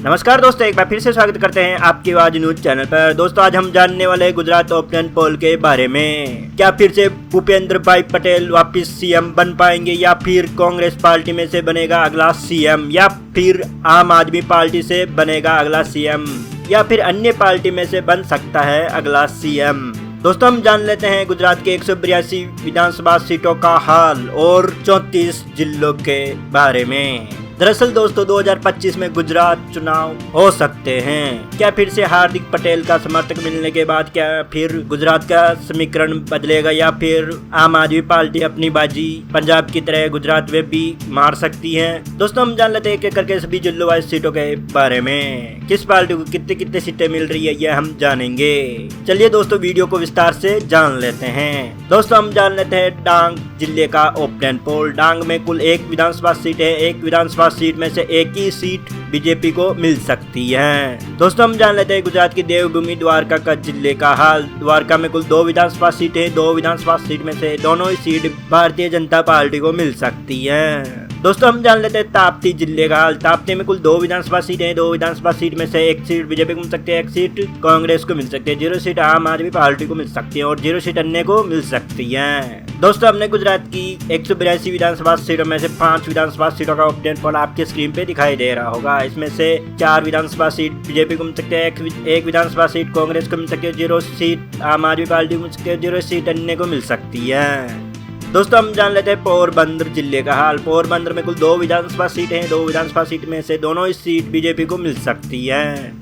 नमस्कार दोस्तों, एक बार फिर से स्वागत करते हैं आपकी आवाज न्यूज चैनल पर। दोस्तों आज हम जानने वाले हैं गुजरात ओपिनियन पोल के बारे में। क्या फिर से भूपेंद्र भाई पटेल वापस सीएम बन पाएंगे या फिर कांग्रेस पार्टी में से बनेगा अगला सीएम या फिर आम आदमी पार्टी से बनेगा अगला सीएम या फिर अन्य पार्टी में से बन सकता है अगला सीएम। दोस्तों हम जान लेते हैं गुजरात के 182 विधानसभा सीटों का हाल और 34 जिलों के बारे में। दरअसल दोस्तों 2025 में गुजरात चुनाव हो सकते हैं। क्या फिर से हार्दिक पटेल का समर्थक मिलने के बाद क्या फिर गुजरात का समीकरण बदलेगा या फिर आम आदमी पार्टी अपनी बाजी पंजाब की तरह गुजरात में भी मार सकती है। दोस्तों हम जान लेते हैं एक करके सभी जिलों वाइज सीटों के बारे में। किस पार्टी को कितने कितने सीटें मिल रही है यह हम जानेंगे। चलिए दोस्तों वीडियो को विस्तार से जान लेते हैं। दोस्तों हम जान लेते हैं डांग जिले का ओपिनियन पोल। डांग में कुल एक विधानसभा सीट है। एक विधानसभा सीट में से एक ही सीट बीजेपी को मिल सकती है। दोस्तों हम जान लेते हैं गुजरात की देवभूमि द्वारका का जिले का हाल। द्वारका में कुल 2 विधानसभा सीट है। 2 विधानसभा सीट में से दोनों ही सीट भारतीय जनता पार्टी को मिल सकती है। दोस्तों हम जान लेते हैं ताप्ती जिले का हाल। ताप्ती में कुल 2 विधानसभा सीट है। 2 विधानसभा सीट में से एक सीट बीजेपी को मिल सकती है, एक सीट कांग्रेस को मिल सकती है, 0 सीट आम आदमी पार्टी को मिल सकती है और 0 सीट अन्य को मिल सकती है। दोस्तों हमने गुजरात की 182 विधानसभा सीटों में से 5 विधानसभा सीटों का ओपिनियन पोल आपके स्क्रीन पे दिखाई दे रहा होगा। इसमें से 4 विधानसभा सीट बीजेपी को मिल सकती है, एक विधानसभा सीट कांग्रेस को मिल सकती है, 0 सीट आम आदमी पार्टी को मिल सकती है, 0 सीट अन्य को मिल सकती है। दोस्तों हम जान लेते हैं पोरबंदर जिले का हाल। पोरबंदर में कुल 2 विधानसभा सीट हैं। 2 विधानसभा सीट में से दोनों ही सीट बीजेपी को मिल सकती है।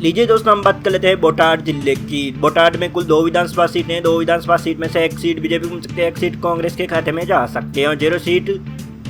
लीजिए दोस्तों हम बात कर लेते हैं बोटाड जिले की। बोटाड में कुल 2 विधानसभा सीट हैं। 2 विधानसभा सीट में से एक सीट बीजेपी को मिल सकती है, एक सीट कांग्रेस के खाते में जा सकती है और 0 सीट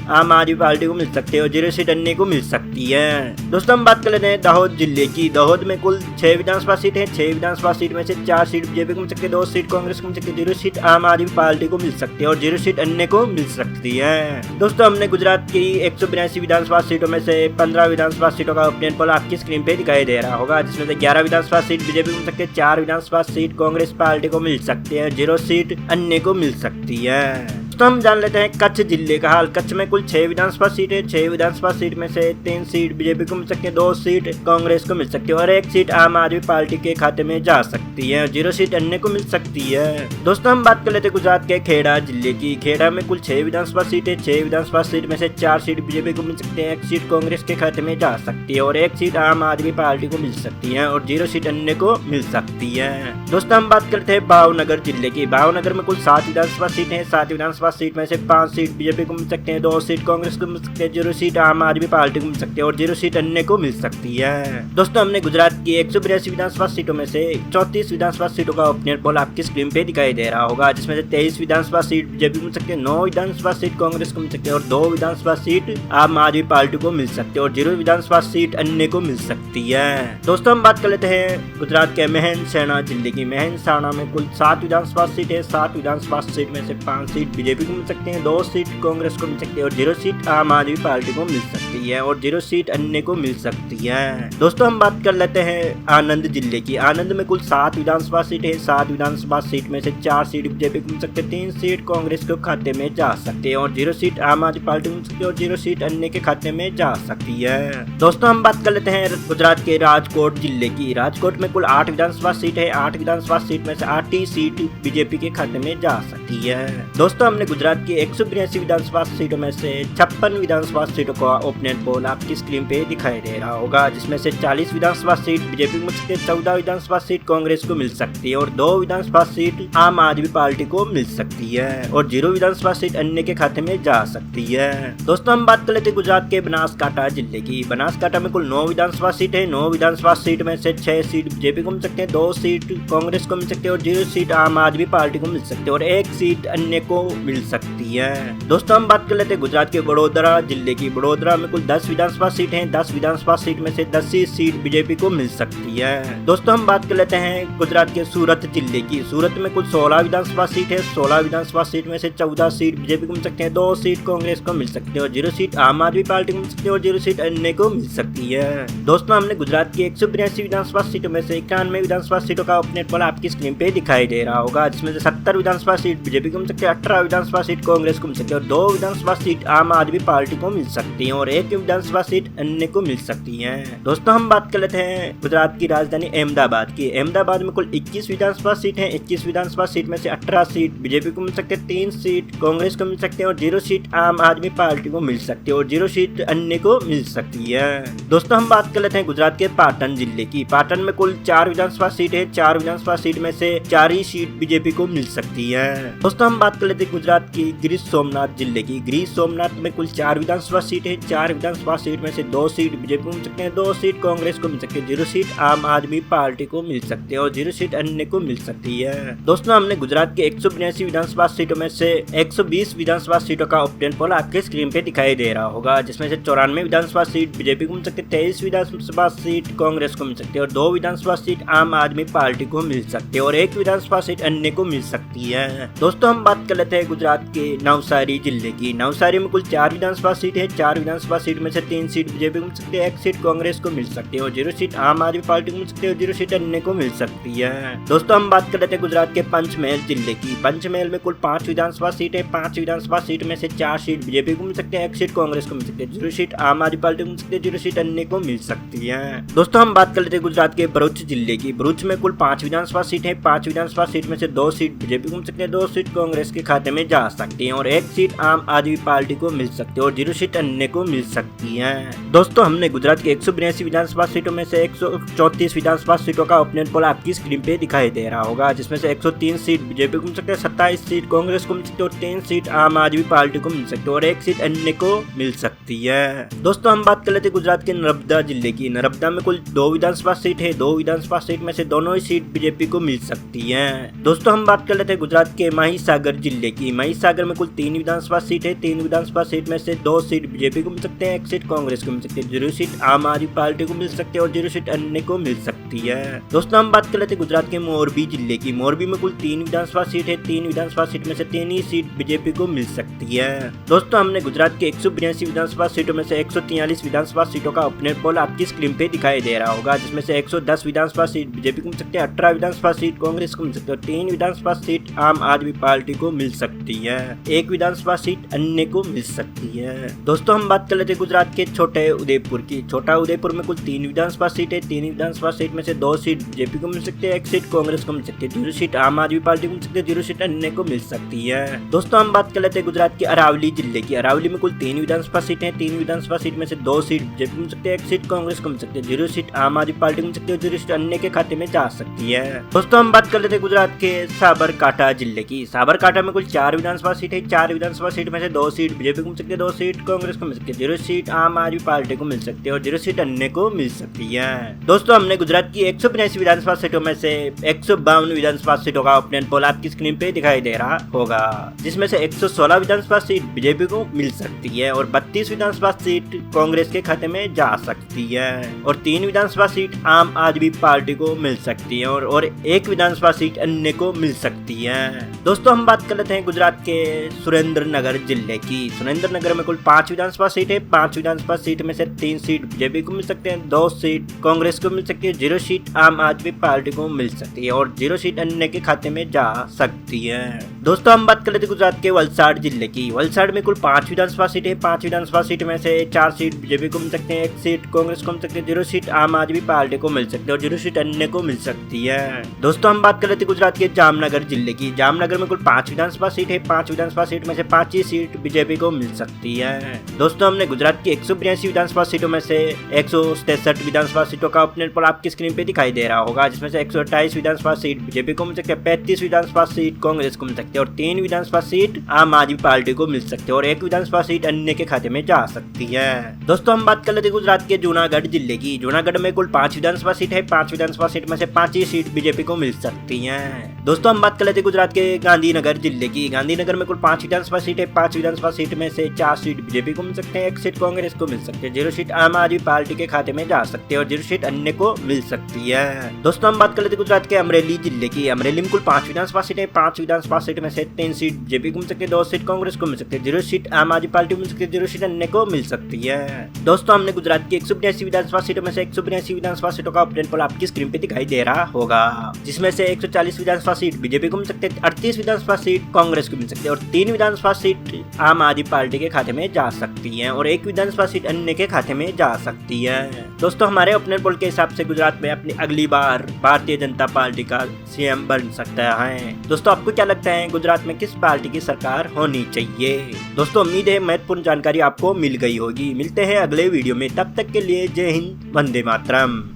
आम आदमी पार्टी को मिल सकती है और 0 सीट अन्य को मिल सकती है। दोस्तों हम बात कर लेते हैं दाहोद जिले की। दाहोद में कुल 6 विधानसभा सीट है। 6 विधानसभा सीट में से 4 सीट बीजेपी को मिल सकती है, 2 सीट कांग्रेस को मिल सकती है, 0 सीट आम आदमी पार्टी को मिल सकती है और 0 सीट अन्य को मिल सकती है। दोस्तों हमने गुजरात की 182 विधानसभा सीटों में से 15 विधानसभा सीटों का ओपिनियन पोल आपकी स्क्रीन पे दिखाई दे रहा होगा, जिसमें से 11 विधानसभा सीट बीजेपी को मिल सकती है, 4 विधानसभा सीट कांग्रेस पार्टी को मिल सकती है, 0 सीट अन्य को मिल सकती है। तो हम जान लेते हैं कच्छ जिले का हाल। कच्छ में कुल 6 विधानसभा सीट है। 6 विधानसभा सीट में से 3 सीट बीजेपी को मिल सकती है, 2 सीट कांग्रेस को मिल सकती है और 1 सीट आम आदमी पार्टी के खाते में जा सकती है, 0 सीट अन्य को मिल सकती है। दोस्तों हम बात कर लेते हैं गुजरात के खेड़ा जिले की। खेड़ा में कुल 6 विधानसभा सीट है। 6 विधानसभा सीट में से 4 सीट बीजेपी को मिल सकती है, 1 सीट कांग्रेस के खाते में जा सकती है और 1 सीट आम आदमी पार्टी को मिल सकती है और 0 सीट अन्य को मिल सकती है। दोस्तों हम बात करते हैं भावनगर जिले की। भावनगर में कुल 7 विधानसभा सीट है। 7 विधानसभा सीट में से 5 सीट बीजेपी को मिल सकते हैं, 2 सीट कांग्रेस को मिल सकते हैं, 0 सीट आम आदमी पार्टी को मिल सकती है और 0 सीट अन्य को मिल सकती है। दोस्तों हमने गुजरात की 182 विधानसभा सीटों में से 34 विधानसभा सीटों का ओपिनियन पोल आपकी स्क्रीन पे दिखाई दे रहा होगा, जिसमें से 23 विधानसभा सीट बीजेपी को मिल सकती है, 9 विधानसभा सीट कांग्रेस को मिल सकती है और 2 विधानसभा सीट आम आदमी पार्टी को मिल सकती है और 0 विधानसभा सीट अन्य को मिल सकती है। दोस्तों हम बात कर लेते हैं गुजरात के मेहनसाणा जिले की। मेहनसाणा में कुल 7 विधानसभा सीट है। 7 विधानसभा सीट में से 5 सीट बीजेपी को मिल सकती है, 2 सीट कांग्रेस को मिल सकती है और 0 सीट आम आदमी पार्टी को मिल सकती है और 0 सीट अन्य को मिल सकती है। दोस्तों हम बात कर लेते हैं आनंद जिले की। आनंद में कुल 7 विधानसभा सीट है। 7 विधानसभा सीट में से 4 सीट बीजेपी को मिल सकते हैं, 3 सीट कांग्रेस के खाते में जा सकते हैं और 0 सीट आम आदमी पार्टी को मिल सकती है और 0 सीट अन्य के खाते में जा सकती है। दोस्तों हम बात कर लेते हैं गुजरात के राजकोट जिले की। राजकोट में कुल 8 विधानसभा सीट है। 8 विधानसभा सीट में से 8 ही सीट बीजेपी के खाते में जा सकती है। दोस्तों हमने गुजरात की 182 विधानसभा सीटों में से 56 विधानसभा सीटों का ओपिनियन पोल आपकी स्क्रीन पे दिखाई दे रहा होगा, जिसमें से 40 विधानसभा सीट बीजेपी को मिल सकती है, 14 विधानसभा सीट कांग्रेस को मिल सकती है और 2 विधानसभा सीट आम आदमी पार्टी को मिल सकती है और 0 विधानसभा सीट अन्य के खाते में जा सकती है। दोस्तों हम बात कर लेते हैं गुजरात के बनासकांठा जिले की। बनासकांठा में कुल 9 विधानसभा सीट है। 9 विधानसभा सीट में से 6 सीट बीजेपी को मिल सकते हैं, 2 सीट कांग्रेस को मिल सकती है और 0 सीट आम आदमी पार्टी को मिल सकती है और 1 सीट अन्य को मिल सकती है। दोस्तों हम बात कर लेते हैं गुजरात के वडोदरा जिले की। वडोदरा में कुल 10 विधानसभा सीट हैं। 10 विधानसभा सीट में से 10 ही सीट बीजेपी को मिल सकती है। दोस्तों हम बात कर लेते हैं गुजरात के सूरत जिले की। सूरत में कुल 16 विधानसभा सीट है। 16 विधानसभा सीट में से 14 सीट बीजेपी को मिल सकते हैं, 2 सीट कांग्रेस को मिल सकती है और 0 सीट आम आदमी पार्टी को मिल सकती है और 0 सीट अन्य को मिल सकती है। दोस्तों हमने गुजरात की 182 विधानसभा सीटों में से 91 विधानसभा सीटों का ओपिनियन पोल आपकी स्क्रीन पे दिखाई दे रहा होगा, जिसमें से 70 विधानसभा सीट बीजेपी को मिल सकती है, 18 विधानसभा विधानसभा सीट कांग्रेस को मिल सकती है और 2 विधानसभा सीट आम आदमी पार्टी को मिल सकती है और 1 विधानसभा सीट अन्य को मिल सकती है। दोस्तों हम बात कर लेते हैं गुजरात की राजधानी अहमदाबाद की। अहमदाबाद में कुल 21 विधानसभा सीट है। 21 विधानसभा सीट में से 18 सीट बीजेपी को मिल सकते हैं, 3 सीट कांग्रेस को मिल सकते हैं और 0 सीट आम आदमी पार्टी को मिल सकती है और 0 सीट अन्य को मिल सकती है। दोस्तों हम बात कर लेते हैं गुजरात के पाटन जिले की। पाटन में कुल 4 विधानसभा सीट है। 4 विधानसभा सीट में से 4 ही सीट बीजेपी को मिल सकती है। दोस्तों हम बात कर लेते हैं गुजरात की गिर सोमनाथ जिले की। गिर सोमनाथ में कुल 4 विधानसभा सीट है। 4 विधानसभा सीट में से 2 सीट बीजेपी को मिल सकते हैं, 2 सीट कांग्रेस को मिल सकती है, 0 सीट आम आदमी पार्टी को मिल सकती है और 0 सीट अन्य को मिल सकती है। दोस्तों हमने गुजरात के 182 विधानसभा सीटों में से 120 विधानसभा सीटों का ओपिनियन पोल आपके स्क्रीन पे दिखाई दे रहा होगा, जिसमें से 94 विधानसभा सीट बीजेपी को मिल सकती है, 23 विधानसभा सीट कांग्रेस को मिल सकती है और 2 विधानसभा सीट आम आदमी पार्टी को मिल सकती है और 1 विधानसभा सीट अन्य को मिल सकती है। दोस्तों हम बात कर लेते हैं गुजरात के नवसारी जिले की। नवसारी में कुल 4 विधानसभा सीट है। 4 विधानसभा सीट में से 3 सीट बीजेपी को मिल सकती है, 1 सीट कांग्रेस को मिल सकती है और 0 सीट आम आदमी पार्टी को मिल सकती है और 0 सीट अन्य को मिल सकती है। दोस्तों हम बात कर लेते हैं गुजरात के पंचमहल जिले की। पंचमहल में कुल 5 विधानसभा सीट है। 5 विधानसभा सीट में से 4 सीट बीजेपी को मिल सकती है, 1 सीट कांग्रेस को मिल सकती है, 0 सीट आम आदमी पार्टी को मिल सकती है, 0 सीट अन्य को मिल सकती है। दोस्तों हम बात कर लेते हैं गुजरात के भरूच जिले की। भरूच में कुल 5 विधानसभा सीट है। 5 विधानसभा सीट में से 2 सीट बीजेपी को मिल सकती है, 2 सीट कांग्रेस के खाते में जा सकती है और 1 सीट आम आदमी पार्टी को मिल सकती है और 0 सीट अन्य को मिल सकती है। दोस्तों हमने गुजरात के 182 विधानसभा सीटों में से 134 विधानसभा सीटों का ओपिनियन पोल आपकी स्क्रीन पे दिखाई दे रहा होगा, जिसमें से 103 सीट बीजेपी को मिल सकते हैं, 27 सीट कांग्रेस को मिल सकती है और 3 सीट आम आदमी पार्टी को मिल सकती है और 1 सीट अन्य को मिल सकती है। दोस्तों हम बात कर लेते हैं गुजरात के नर्मदा जिले की। नर्मदा में कुल 2 विधानसभा सीट है। 2 विधानसभा सीट में से दोनों ही सीट बीजेपी को मिल सकती है। दोस्तों हम बात कर लेते हैं गुजरात के महिसागर जिले की। महिसागर में कुल 3 विधानसभा सीट है। 3 विधानसभा सीट में से 2 सीट बीजेपी को मिल सकते हैं, 1 सीट कांग्रेस को मिल सकती है, 0 सीट आम आदमी पार्टी को मिल सकती है और 0 सीट अन्य को मिल सकती है। दोस्तों हम बात कर लेते हैं गुजरात के मोरबी जिले की। मोरबी में कुल 3 विधानसभा सीट है। 3 विधानसभा सीट में से 3 ही सीट बीजेपी को मिल सकती है। दोस्तों हमने गुजरात के 182 विधानसभा सीटों में से 143 विधानसभा सीटों का ओपिनियन पोल आपकी स्क्रीन पे दिखाई दे रहा होगा, जिसमें से 110 विधानसभा सीट बीजेपी को मिल सकती है, 18 विधानसभा सीट कांग्रेस को मिल सकती है और 3 विधानसभा सीट आम आदमी पार्टी को मिल सकती है, 1 विधानसभा सीट अन्य को मिल सकती है। दोस्तों हम बात कर लेते हैं गुजरात के छोटे उदयपुर की। छोटा उदयपुर में कुल 3 विधानसभा सीट है। 3 विधानसभा सीट में से 2 सीट बीजेपी को मिल सकती है, 1 सीट कांग्रेस को मिल सकती है, 0 सीट आम आदमी पार्टी को मिल सकती है, 0 सीट अन्य को मिल सकती है। दोस्तों हम बात कर लेते हैं गुजरात के अरावली जिले की। अरावली में कुल 3 विधानसभा सीट है। 3 विधानसभा सीट में से 2 सीट बीजेपी को मिल सकती है, 1 सीट कांग्रेस को मिल सकती है, 0 सीट आम आदमी पार्टी को मिल सकती है, 0 सीट अन्य के खाते में जा सकती है। दोस्तों हम बात कर लेते हैं गुजरात के साबरकांठा जिले की। साबरकांठा में कुल 4 विधानसभा सीट है। 4 विधानसभा सीट में से 2 सीट बीजेपी को मिल सकती है, 2 सीट कांग्रेस को मिल सकती है, 0 सीट आम आदमी पार्टी को मिल सकती है और 0 सीट अन्य को मिल सकती है। दोस्तों हमने गुजरात की 182 विधानसभा सीटों में से 152 विधानसभा सीटों का ओपिनियन पोल आपकी स्क्रीन पे दिखाई दे रहा होगा, जिसमें से 116 विधानसभा सीट बीजेपी को मिल सकती है और 32 विधानसभा सीट कांग्रेस के खाते में जा सकती है और 3 विधानसभा सीट आम आदमी पार्टी को मिल सकती है और 1 विधानसभा सीट अन्य को मिल सकती है। दोस्तों हम बात कर लेते हैं गुजरात के सुरेंद्रनगर जिले की। सुरेंद्रनगर में कुल 5 विधानसभा सीट है। 5 विधानसभा सीट में से 3 सीट बीजेपी को मिल सकते हैं, 2 सीट कांग्रेस को मिल सकती है, 0 सीट आम आदमी पार्टी को मिल सकती है और 0 सीट अन्य के खाते में जा सकती है। दोस्तों हम बात कर लेते हैं गुजरात के वलसाड़ जिले की। वलसाड़ में कुल 5 विधानसभा सीट है। 5 विधानसभा सीट में से 4 सीट बीजेपी को मिल सकते हैं, 1 सीट कांग्रेस को मिल सकती है, 0 सीट आम आदमी पार्टी को मिल सकती है और 0 सीट अन्य को मिल सकती है। दोस्तों हम बात कर लेते हैं गुजरात के जामनगर जिले की। जामनगर में कुल 5 विधानसभा सीट है। 5 विधानसभा सीट में से 5 ही सीट बीजेपी को मिल सकती है। दोस्तों हमने गुजरात की 182 विधानसभा सीटों में से 163 विधानसभा सीटों का ओपिनियन पोल आपकी स्क्रीन पे दिखाई दे रहा होगा, जिसमें से 128 विधानसभा सीट बीजेपी को मिल सकती है, 35 विधानसभा सीट कांग्रेस को मिल सकती है और 3 विधानसभा सीट आम आदमी पार्टी को मिल सकती है और 1 विधानसभा सीट अन्य के खाते में जा सकती है। दोस्तों हम बात कर लेते हैं गुजरात के जूनागढ़ जिले की। जूनागढ़ में कुल 5 विधानसभा सीट है। 5 विधानसभा सीट में से 5 ही सीट बीजेपी को मिल सकती है। दोस्तों हम बात कर लेते हैं गुजरात के गांधीनगर जिले की। गांधीनगर में कुल 5 विधानसभा सीट है। 5 विधानसभा सीट में से 4 सीट बीजेपी को मिल सकते हैं, 1 सीट कांग्रेस को मिल सकती है, 0 सीट आम आदमी पार्टी के खाते में जा सकती है और 0 सीट अन्य को मिल सकती है। दोस्तों हम बात कर लेते हैं गुजरात के अमरेली जिले की। अमरेली में कुल 5 विधानसभा सीट है। 5 विधानसभा सीट में से 3 सीट बीजेपी को मिल सकती है, 2 सीट कांग्रेस को मिल सकती है, 0 सीट आम आदमी पार्टी को मिल सकती है, 0 सीट अन्य को मिल सकती है। दोस्तों हमने गुजरात की 182 विधानसभा सीटों में से 182 विधानसभा सीटों का ओपिनियन पोल आपकी स्क्रीन पे दिखाई दे रहा होगा, जिसमें से 140 विधानसभा सीट बीजेपी को मिल सकती है, 38 विधानसभा सीट कांग्रेस को को मिल सकती है और 3 विधानसभा सीट आम आदमी पार्टी के खाते में जा सकती है और 1 विधानसभा सीट अन्य के खाते में जा सकती है। दोस्तों हमारे ओपिनियन पोल के हिसाब से गुजरात में अपनी अगली बार भारतीय जनता पार्टी का सीएम बन सकता है। दोस्तों आपको क्या लगता है गुजरात में किस पार्टी की सरकार होनी चाहिए? दोस्तों उम्मीद है महत्वपूर्ण जानकारी आपको मिल गई होगी। मिलते हैं अगले वीडियो में, तब तक के लिए जय हिंद, वंदे मातरम।